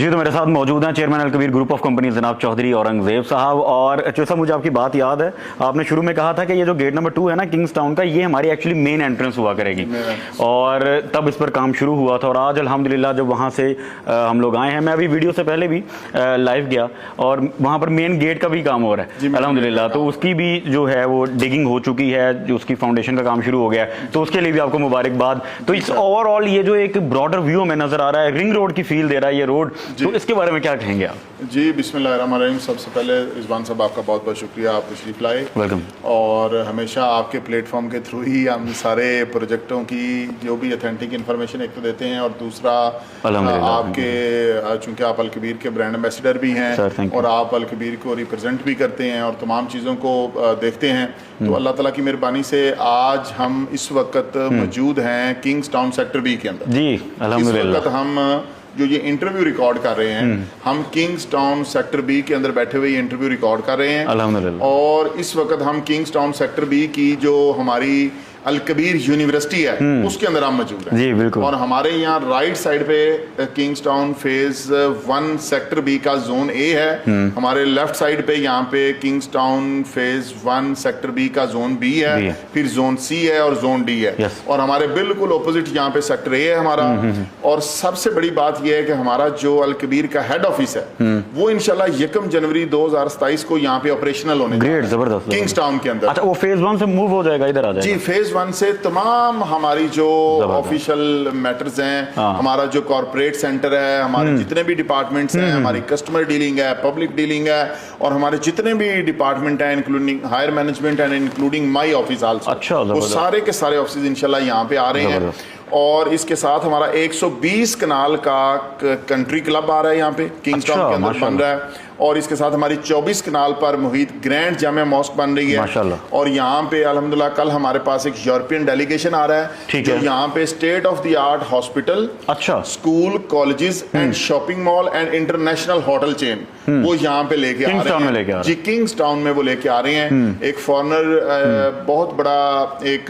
जी, तो मेरे साथ मौजूद हैं chairman Al Kabir group of company जनाब चौधरी औरंगजेब साहब। और चौसा, मुझे आपकी बात याद है, आपने शुरू में कहा था कि ये जो गेट नंबर 2 है ना किंग्स टाउन का, ये हमारी एक्चुअली मेन एंट्रेंस हुआ करेगी और तब इस पर काम शुरू हुआ था। और आज अल्हम्दुलिल्लाह जब वहाँ से हम लोग आए हैं, मैं अभी वीडियो से पहले भी लाइव गया और वहाँ पर मेन गेट का भी काम हो रहा है अल्हम्दुलिल्लाह। तो उसकी भी जो है वो डिगिंग हो चुकी है, जो उसकी फाउंडेशन का काम शुरू हो गया है, तो उसके लिए भी आपको मुबारकबाद। तो इस ओवरऑल ये जो एक ब्रॉडर व्यू में नजर आ रहा है, रिंग रोड की फील दे रहा है ये रोड, तो इसके बारे में क्या कहेंगे आप? जी, बिस्मिल्लाहिर्रहमानिर्रहीम। सबसे पहले रिजवान साहब आपका बहुत बहुत शुक्रिया, आप तशरीफ लाए। वेलकम। और हमेशा आपके प्लेटफॉर्म के थ्रू ही हम सारे प्रोजेक्टों की जो भी ऑथेंटिक इन्फॉर्मेशन एक तो देते हैं, और दूसरा आपके चूँकि आप अल कबीर के ब्रांड एम्बेसडर भी हैं और आप अल कबीर को रिप्रेजेंट भी करते हैं और तमाम चीज़ों को देखते हैं, तो अल्लाह ताला की मेहरबानी से आज हम इस वक्त मौजूद हैं किंग्स टाउन सेक्टर बी के अंदर। जी अल्हम्दुलिल्लाह। इस वक्त हम जो ये इंटरव्यू रिकॉर्ड कर रहे हैं, हम किंग्स टाउन सेक्टर बी के अंदर बैठे हुए ये इंटरव्यू रिकॉर्ड कर रहे हैं अल्हम्दुलिल्लाह। और इस वक्त हम किंग्स टाउन सेक्टर बी की जो हमारी अल कबीर यूनिवर्सिटी है उसके अंदर हम मौजूद हैं। जी बिल्कुल। और हमारे यहाँ राइट साइड पे Kings Town phase 1 sector B का जोन ए है, हमारे लेफ्ट साइड पे यहाँ पे Kings Town phase 1 sector B का जोन बी है, फिर जोन सी है और जोन डी है, और हमारे बिल्कुल ऑपोजिट यहाँ पे सेक्टर ए है हमारा। और सबसे बड़ी बात यह है कि हमारा जो अल कबीर का हेड ऑफिस है वो इंशाल्लाह 1 जनवरी 2027 को यहाँ पे ऑपरेशनल होने ग्रेट, जबरदस्त, किंग्स टाउन के अंदर। अच्छा, वो फेज 1 से मूव हो जाएगा, इधर आ जाएगा? जी, फेज 1 से तमाम हमारी जो ऑफिशियल मैटर्स हैं, हमारा जो कॉर्पोरेट सेंटर है, हमारे जितने भी डिपार्टमेंट्स हैं, हमारी कस्टमर डीलिंग है, पब्लिक डीलिंग है, और हमारे जितने भी डिपार्टमेंट हैं including higher management and including my office also, अच्छा, वो सारे के सारे ऑफिस इंशाल्लाह यहाँ पे आ रहे हैं। और इसके साथ हमारा 120 कनाल का कंट्री क्लब आ रहा है यहाँ पे किंग्स टाउन के अंदर बन रहा है, और इसके साथ हमारी 24 कनाल पर मुहित ग्रैंड जामिया मॉस्क बन रही है। और यहाँ पे अल्हम्दुलिल्लाह कल हमारे पास एक यूरोपियन डेलीगेशन आ रहा है जो यहाँ पे state of the art hospital, अच्छा, school, colleges and shopping mall and international hotel chain वो यहाँ पे लेके आ रहे हैं। जी, किंग्स टाउन में वो लेके आ रहे हैं। एक फॉरनर बहुत बड़ा एक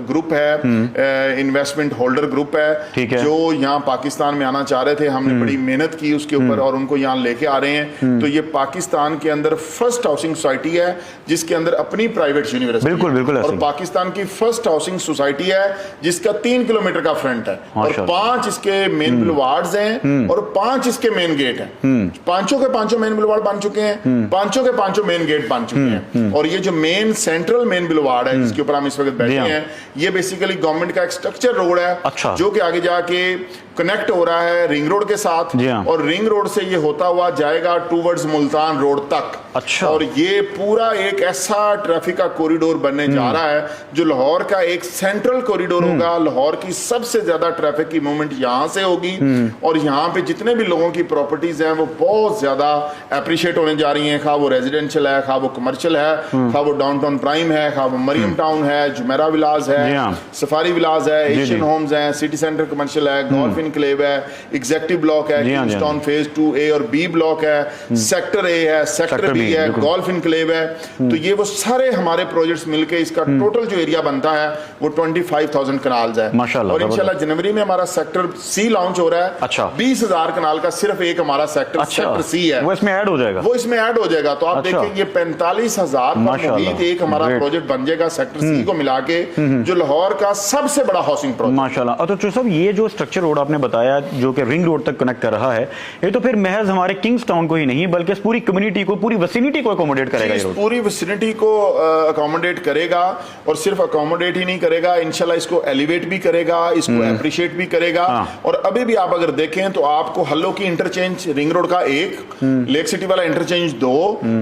ग्रुप है, इन्वेस्टमेंट होल्डर ग्रुप है, जो यहाँ पाकिस्तान में आना चाह रहे थे। हमने बड़ी मेहनत की उसके ऊपर और उनको यहाँ लेके आ रहे हैं। तो ये पाकिस्तान के अंदर फर्स्ट हाउसिंग सोसाइटी है जिसके अंदर अपनी प्राइवेट यूनिवर्सिटी, बिल्कुल बिल्कुल, और पाकिस्तान की फर्स्ट हाउसिंग सोसाइटी है जिसका 3 किलोमीटर का फ्रंट है, और 5 इसके मेन बुलवार्ड्स हैं और 5 इसके मेन गेट हैं। पांचों के पांचों मेन बुलवार्ड बन चुके हैं, पांचों के पांचों मेन गेट बन चुके हैं। और ये जो मेन सेंट्रल मेन बुलवार्ड है जिसके ऊपर हम इस वक्त बैठे हैं, ये बेसिकली गवर्नमेंट का एक स्ट्रक्चर रोड है, अच्छा, जो कि आगे जाके कनेक्ट हो रहा है रिंग रोड के साथ, और रिंग रोड से ये होता हुआ जाएगा टूवर्ड्स मुल्तान रोड तक। अच्छा। और ये पूरा एक ऐसा ट्रैफिक का कॉरिडोर बनने जा रहा है जो लाहौर का एक सेंट्रल कॉरिडोर होगा। लाहौर की सबसे ज्यादा ट्रैफिक की मूवमेंट यहाँ से होगी, और यहाँ पे जितने भी लोगों की प्रॉपर्टीज हैं वो बहुत ज्यादा अप्रिशिएट होने जा रही हैं, खा वो रेजिडेंशियल है, खा वो कमर्शियल है, खा वो डाउनटाउन प्राइम है, खा वो मरियम टाउन है, जुमेरा विलास है, सफारी विलास है, एशियन होम्स है, सिटी सेंटर कमर्शियल है, गोल्फ इनक्लेव है, एग्जेक्टिव ब्लॉक है, किंग्स टाउन फेज 2A और B ब्लॉक है, सेक्टर A है, सेक्टर B है, गोल्फ इनक्लेव है। तो ये वो सारे हमारे प्रोजेक्ट्स मिलके इसका टोटल जो एरिया बनता है वो 25,000 कनाल्स है माशाल्लाह। और इंशाल्लाह जनवरी में हमारा सेक्टर C लॉन्च हो रहा है। अच्छा। 20,000 कनाल का सिर्फ एक हमारा सेक्टर, सेक्टर C है, वो इसमें ऐड हो जाएगा, वो इसमें ऐड हो जाएगा। तो आप देखें ये 45,000 मुहित एक हमारा प्रोजेक्ट बन जाएगा सेक्टर C को मिला के, जो लाहौर का सबसे बड़ा हाउसिंग प्रोजेक्ट माशाल्लाह। तो चौसा, ये जो स्ट्रक्चर रोड आपने बताया जो कि रिंग रोड तक कनेक्ट कर रहा है, ये तो फिर महज हमारे किंग्स टाउन को ही नहीं बल्कि पूरी कम्युनिटी को, पूरी विसिनिटी को अकोमोडेट करेगा। ये पूरी विसिनिटी को अकोमोडेट करेगा, और सिर्फ अकोमोडेट ही नहीं करेगा, इंशाल्लाह इसको एलिवेट भी करेगा, इसको एप्रिशिएट भी करेगा। और अभी भी आप अगर देखें तो आपको हल्लो की इंटरचेंज रिंग रोड का 1, लेक सिटी वाला इंटरचेंज 2,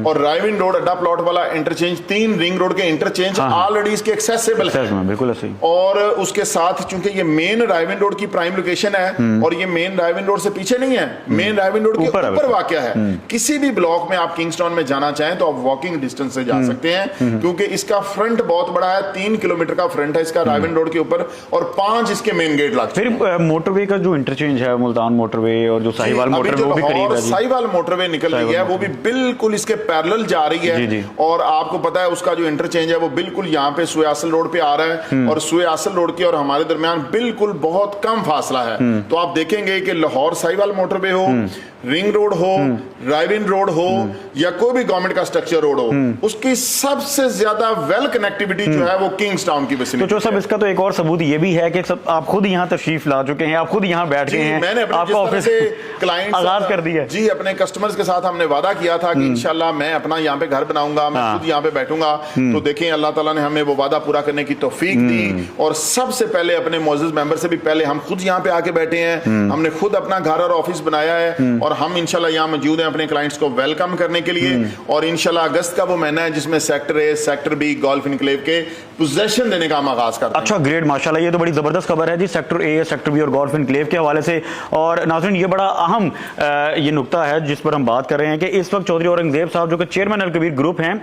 और रायविंड रोड अड्डा प्लॉट वाला इंटरचेंज 3 रिंग रोड के इंटरचेंज ऑलरेडी इसके एक्सेसिबल है, बिल्कुल सही। और उसके साथ चूंकि ये मेन रायविंड रोड की प्राइम लोकेशन है, और ये मेन रायविंड रोड से पीछे नहीं है, मेन रायविंड रोड के ऊपर वाक़या है। किसी भी ब्लॉक में आप किंग्सटाउन में जाना चाहें तो आप वॉकिंग डिस्टेंस से जा सकते हैं, क्योंकि इसका फ्रंट बहुत बड़ा है, 3 किलोमीटर का फ्रंट है इसका रायविंड रोड के ऊपर, और 5 इसके मेन गेट लगते हैं। फिर मोटरवे का जो इंटरचेंज है, मुल्तान मोटरवे और जो साहिवाल मोटरवे, वो भी करीब है, साहिवाल मोटरवे निकल रही है, वो भी बिल्कुल इसके पैरेलल जा रही है। और आपको पता है उसका जो इंटरचेंज है वो बिल्कुल यहाँ पे सुयासल रोड पे आ रहा है, और सुयासल रोड की और हमारे दरमियान बिल्कुल बहुत कम फासला है। तो आप देखेंगे कि लाहौर साहिवाल मोटरवे हो, रिंग रोड हो, ड्राइव-इन रोड हो या कोई भी गवर्नमेंट का स्ट्रक्चर रोड हो, उसकी सबसे ज्यादा वेल कनेक्टिविटी जो है वो किंग्स टाउन की विसिनिटी। तो जो सब इसका तो एक और सबूत ये भी है कि सब आप खुद यहाँ तशरीफ ला चुके हैं, आप खुद यहाँ बैठ गए हैं, मैंने आपका ऑफिस क्लाइंट आगाज कर दिया जी, अपने कस्टमर्स के साथ हमने वादा किया था कि इंशाल्लाह मैं अपना यहाँ पे घर बनाऊंगा, मैं खुद यहाँ पे बैठूंगा। तो देखें अल्लाह ताला ने हमें वो वादा पूरा करने की तौफीक दी, और सबसे पहले अपने मोअज़्ज़िज़ मेंबर से भी पहले हम खुद यहाँ पे आके बैठे हैं, हमने खुद अपना घर और ऑफिस बनाया है, और हम इंशाल्लाह यहाँ मौजूद हैं अपने क्लाइंट्स को वेलकम करने के लिए। और इंशाल्लाह अगस्त का वो महीना है जिसमें sector A, sector B, golf enclave के पोजेशन देने का हम आगाज करते हैं। अच्छा, ग्रेट, माशाल्लाह, ये तो बड़ी जबरदस्त खबर है जी, सेक्टर ए, सेक्टर बी और गोल्फ इनक्लेव के हवाले से। और नाज़रीन, ये बड़ा अहम ये नुकता है जिस पर हम बात कर रहे हैं कि इस वक्त चौधरी औरंगजेब साहब जो कि चेयरमैन अल कबीर ग्रुप हैं,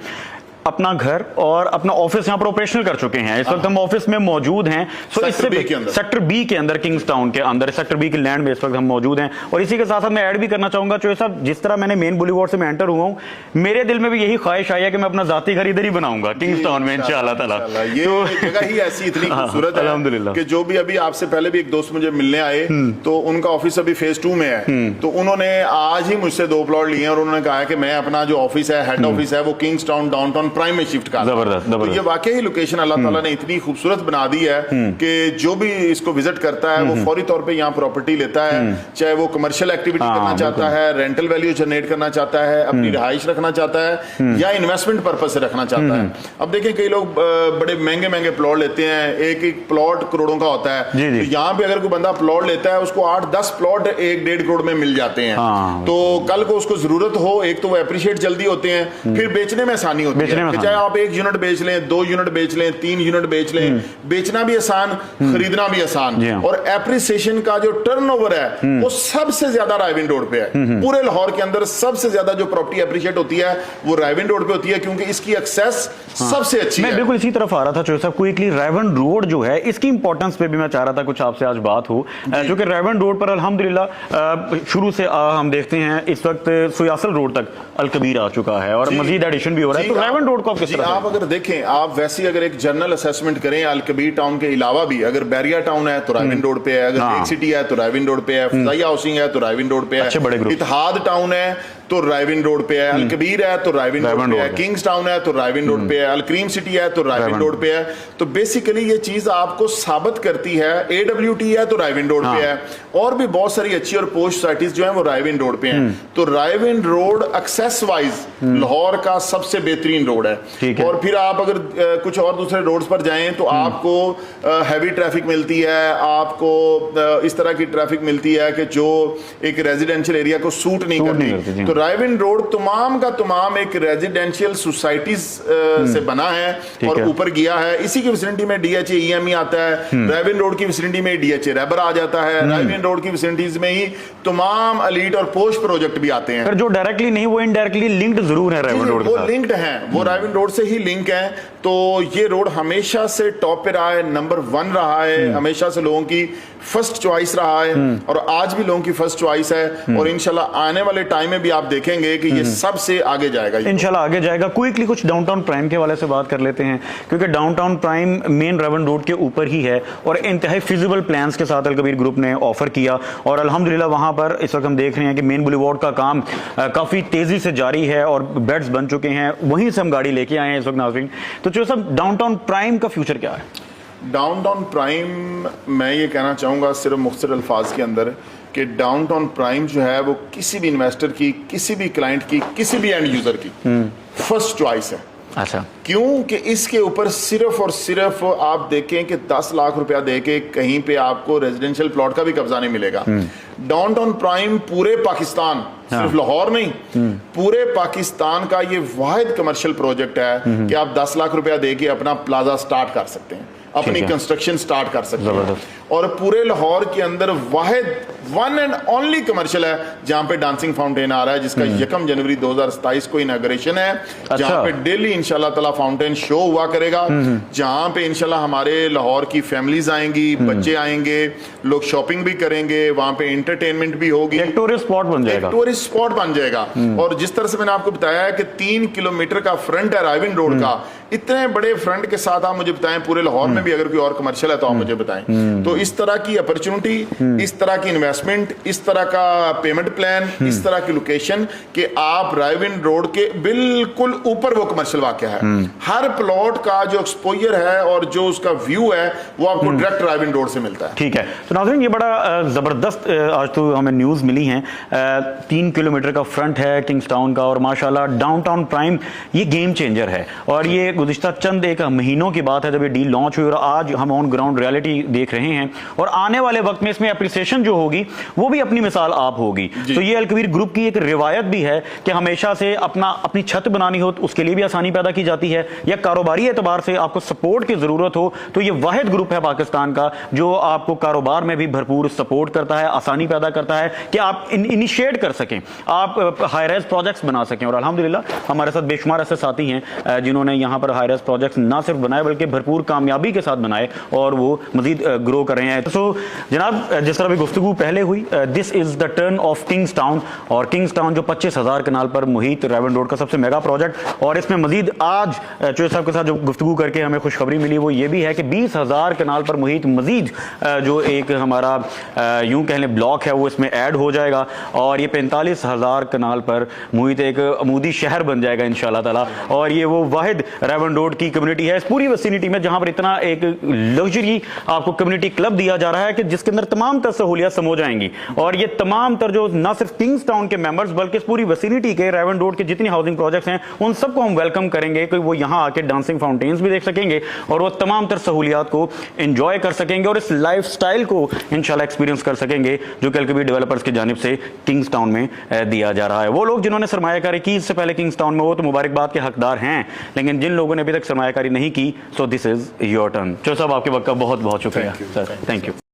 अपना घर और अपना ऑफिस यहाँ पर ऑपरेशनल कर चुके हैं। इस वक्त हम ऑफिस में मौजूद हैं। सो इससे सेक्टर बी के अंदर, किंग्स टाउन के अंदर, सेक्टर बी की लैंड में इस वक्त हम मौजूद हैं। और इसी के साथ साथ मैं ऐड भी करना चाहूंगा, चौधरी साहब, जिस तरह मैंने मेन बुलीवार्ड से मैं एंटर हुआ हूँ, मेरे दिल में भी यही ख्वाहिश आई है कि मैं अपना जाती घर इधर ही बनाऊंगा, किंग्स टाउन में, इंशाअल्लाह ताला। ये जगह ही ऐसी इतनी खूबसूरत है अल्हम्दुलिल्लाह कि जो भी अभी आपसे पहले भी एक दोस्त मुझे मिलने आए, तो उनका ऑफिस अभी फेज 2 में है, तो उन्होंने आज ही मुझसे 2 प्लॉट लिए और उन्होंने कहा कि मैं अपना जो ऑफिस है, हेड ऑफिस है, वो किंग्स टाउन डाउनटाउन प्राइम में शिफ्ट कर। तो ये वाकई लोकेशन अल्लाह ताला ने इतनी खूबसूरत बना दी है कि जो भी इसको विजिट करता है वो फौरी तौर पे यहाँ प्रॉपर्टी लेता है, चाहे वो कमर्शियल एक्टिविटी करना चाहता है, रेंटल वैल्यू जनरेट करना चाहता है, अपनी रिहाइश रखना चाहता है, या इन्वेस्टमेंट पर्पज से रखना चाहता है। अब देखें कई लोग बड़े महंगे महंगे प्लॉट लेते हैं, एक एक प्लॉट करोड़ों का होता है। तो यहाँ पे अगर कोई बंदा प्लॉट लेता है, उसको 8-10 प्लॉट 1-1.5 करोड़ में मिल जाते हैं। तो कल को उसको जरूरत हो, एक तो वो एप्रिशिएट जल्दी होते हैं, फिर बेचने में आसानी होती है। चाहे आप 1 यूनिट बेच लें, 2 यूनिट बेच लें, 3 यूनिट बेच लें, बेचना भी आसान, खरीदना भी आसान। और एप्रिसिएशन का जो टर्नओवर है वो सबसे ज्यादा रायविन रोड पे है। पूरे लाहौर के अंदर सबसे ज्यादा जो प्रॉपर्टी एप्रिशिएट होती है वो रायविन रोड पे होती है, क्योंकि इसकी एक्सेस सबसे अच्छी है। मैं बिल्कुल इसी तरफ आ रहा था चौधरी साहब, क्विकली रायविन रोड जो है, इसकी इंपॉर्टेंस पे भी मैं चाह रहा था कुछ आपसे आज बात हो, क्योंकि रायविन रोड पर अल्हम्दुलिल्लाह शुरू से हम देखते हैं इस वक्त सुयासल रोड तक अल कबीर आ चुका है और मजीद एडिशन भी हो रहा है। तो रायविन रोड को आप किस तरह, आप अगर देखें, आप वैसे अगर एक जनरल असेसमेंट करें अल कबीर टाउन के अलावा भी, अगर बैरिया टाउन है तो रायविन रोड पे है, अगर लेक सिटी है तो रायविन रोड पे है, फजाइया हाउसिंग है तो रायविन रोड पे है, इत्तेहाद टाउन है तो रायविन रोड पे है, अल कबीर है तो रायविन रोड पे है, किंग्स टाउन है तो रायविन रोड पे है, अल करीम सिटी है तो रायविन रोड पे है। तो बेसिकली ये चीज आपको साबित करती है, AWT है तो रायविन रोड पे है, और भी बहुत सारी अच्छी और पोस्ट सोसाइटीज जो है वो रायविन रोड पे हैं। तो रायविन रोड एक्सेस वाइज लाहौर का सबसे बेहतरीन रोड है। और फिर आप अगर कुछ और दूसरे रोड्स पर जाएं तो आपको हैवी ट्रैफिक मिलती है, आपको इस तरह की ट्रैफिक मिलती है कि जो एक रेजिडेंशियल एरिया को सूट नहीं करती। तो रायविन रोड तमाम का तमाम एक रेजिडेंशियल सोसाइटीज से बना है और ऊपर गया है। इसी की विसिनिटी में DHA EME आता है, रायविन रोड की विसिनिटी में DHA रैबर आ जाता है, रायविन रोड की विसिनिटीज में ही तमाम एलीट और पोस्ट प्रोजेक्ट भी आते हैं। जो डायरेक्टली नहीं वो इनडायरेक्टली लिंक्ड जरूर है रायविन रोड के साथ। वो लिंक्ड हैं, वो रायविन रोड से ही लिंक है। तो ये रोड हमेशा से टॉप पे रहा है, नंबर 1 रहा है, हमेशा से लोगों की फर्स्ट चॉइस रहा है, और आज भी लोगों की फर्स्ट चॉइस है। और इंशाल्लाह आने वाले टाइम में भी आप देखेंगे कि ये सबसे आगे जाएगा, इंशाल्लाह आगे जाएगा। क्विकली कुछ डाउनटाउन प्राइम के वाले से बात कर लेते हैं, क्योंकि डाउनटाउन प्राइम मेन रायविन रोड के ऊपर ही है और इंतहाई फिजिबल प्लान्स के साथ अल कबीर ग्रुप ने ऑफर किया, और अल्हम्दुलिल्लाह वहां पर इस वक्त हम देख रहे हैं कि मेन बुलीवार्ड का काम काफी तेजी से जारी है और बेड्स बन चुके हैं। वहीं से हम गाड़ी लेके आए हैं इस वक्त नाज़रीन। तो जो सब डाउनटाउन प्राइम का फ्यूचर क्या है? डाउनटाउन प्राइम, मैं ये कहना चाहूँगा सिर्फ मुख्तसर अल्फाज के अंदर कि डाउनटाउन प्राइम जो है वो किसी भी इन्वेस्टर की, किसी भी क्लाइंट की, किसी भी एंड यूजर की फर्स्ट चॉइस है। अच्छा, क्यों कि इसके ऊपर सिर्फ और सिर्फ आप देखें कि 10 लाख रुपया दे के कहीं पे आपको रेजिडेंशियल प्लॉट का भी कब्जा नहीं मिलेगा। डाउनटाउन प्राइम पूरे पाकिस्तान, सिर्फ लाहौर नहीं, पूरे पाकिस्तान का ये वाहिद कमर्शियल प्रोजेक्ट है कि आप 10 लाख रुपया दे के अपना प्लाजा स्टार्ट कर सकते हैं, अपनी कंस्ट्रक्शन स्टार्ट कर सकते हैं। और पूरे लाहौर के अंदर वाहिद 1 एंड ओनली कमर्शियल है जहां पे डांसिंग फाउंटेन आ रहा है, जिसका 1 जनवरी 2027 को इनॉग्रेशन है। जहां पे डेली इंशाल्लाह ताला फाउंटेन शो हुआ करेगा, जहां पे इंशाल्लाह हमारे लाहौर की फैमिलीज आएंगी, बच्चे आएंगे, लोग शॉपिंग भी करेंगे, वहां पे एंटरटेनमेंट भी होगी, एक टूरिस्ट स्पॉट बन जाएगा, टूरिस्ट स्पॉट बन जाएगा। और जिस तरह से मैंने आपको बताया है कि 3 किलोमीटर का फ्रंट है रायविन रोड का, इतने बड़े फ्रंट के साथ आप मुझे बताएं पूरे लाहौर में भी अगर कोई और कमर्शियल है तो आप मुझे बताएं। तो तो इस तरह की अपॉर्चुनिटी, इस तरह की इन्वेस्टमेंट, इस तरह का पेमेंट प्लान, इस तरह की लोकेशन कि आप रायविंड रोड के बिल्कुल ऊपर वो कमर्शियल वाक़या है। हर प्लॉट का जो एक्सपोजर है और जो उसका व्यू है वो आपको डायरेक्ट रायविंड रोड से मिलता है। ठीक है, तो नाज़रीन ये बड़ा ज़बरदस्त आज तो हमें न्यूज़ मिली है। 3 किलोमीटर का फ्रंट है किंग्स टाउन का और माशाल्लाह डाउनटाउन प्राइम ये गेम चेंजर है। और ये गुज़िश्ता चंद एक महीनों की बात है जब ये डील लॉन्च हुई और आज हम ऑन ग्राउंड रियलिटी देख रहे हैं और आने वाले वक्त में इसमें एप्रिसिएशन जो होगी वो भी अपनी मिसाल आप होगी। तो ये अलकबीर ग्रुप की एक रिवायत भी है कि हमेशा से अपनी छत बनानी हो तो उसके लिए भी आसानी पैदा की जाती है, या कारोबारी एतबार से आपको सपोर्ट की जरूरत हो तो ये वाहिद ग्रुप है पाकिस्तान का जो आपको कारोबार में भी भरपूर सपोर्ट करता है, आसानी पैदा करता है कि आप इनिशिएट कर सकें, आप हाई राइज प्रोजेक्ट्स बना सकें। और अल्हम्दुलिल्लाह हमारे साथ बेशुमार ऐसे साथी हैं जिन्होंने यहाँ पर हाई राइज प्रोजेक्ट्स ना सिर्फ बनाए बल्कि भरपूर कामयाबी के साथ बनाए और वो मजीद ग्रो कर रहे हैं। तो जनाब जिस तरह भी गुफ्तगू पहले हुई, this is the turn off Kings town. और किंग्स टाउन जो 25,000 कनाल पर मुहित रायविंड रोड का सबसे मेगा प्रोजेक्ट, और इसमें मजीद आज चोई साहब के साथ जो गुफ्तगू करके हमें खुशखबरी मिली वो ये भी है कि 20,000 कनाल पर मुहित मजीद जो एक हमारा यूं कह लें ब्लॉक है वो इसमें ऐड हो जाएगा और ये 45,000 कनाल पर मुहित एक अमूदी शहर बन जाएगा इंशाल्लाह ताला। और ये वो वाहिद रायविंड रोड की कम्युनिटी है इस पूरी विसिनिटी में जहां पर इतना एक लग्जरी आपको कम्युनिटी क्लब दिया जा रहा है कि जिसके अंदर तमाम तर सहूलियत समो जाएंगी। और ये तमाम तर जो ना सिर्फ किंग्स टाउन के मेंबर्स बल्कि इस पूरी विसिनिटी के रायविंड रोड के जितनी हाउसिंग प्रोजेक्ट्स हैं उन सबको हम वेलकम करेंगे कि वो यहाँ आके डांसिंग फाउंटेन्स भी देख सकेंगे और वो तमाम तर सहूलियात को एंजॉय कर सकेंगे और इस लाइफ स्टाइल को इंशाल्लाह एक्सपीरियंस कर सकेंगे जो कि अलकबीर डेवलपर्स की जानिब से किंग्स टाउन में दिया जा रहा है। वो लोग जिन्होंने सरमायाकारी की इससे पहले किंग्स टाउन में वो तो मुबारकबाद के हकदार हैं, लेकिन जिन लोगों ने अभी तक सरमायाकारी नहीं की so this is your turn. चो साहब आपके वक्त का बहुत बहुत शुक्रिया सर, थैंक यू।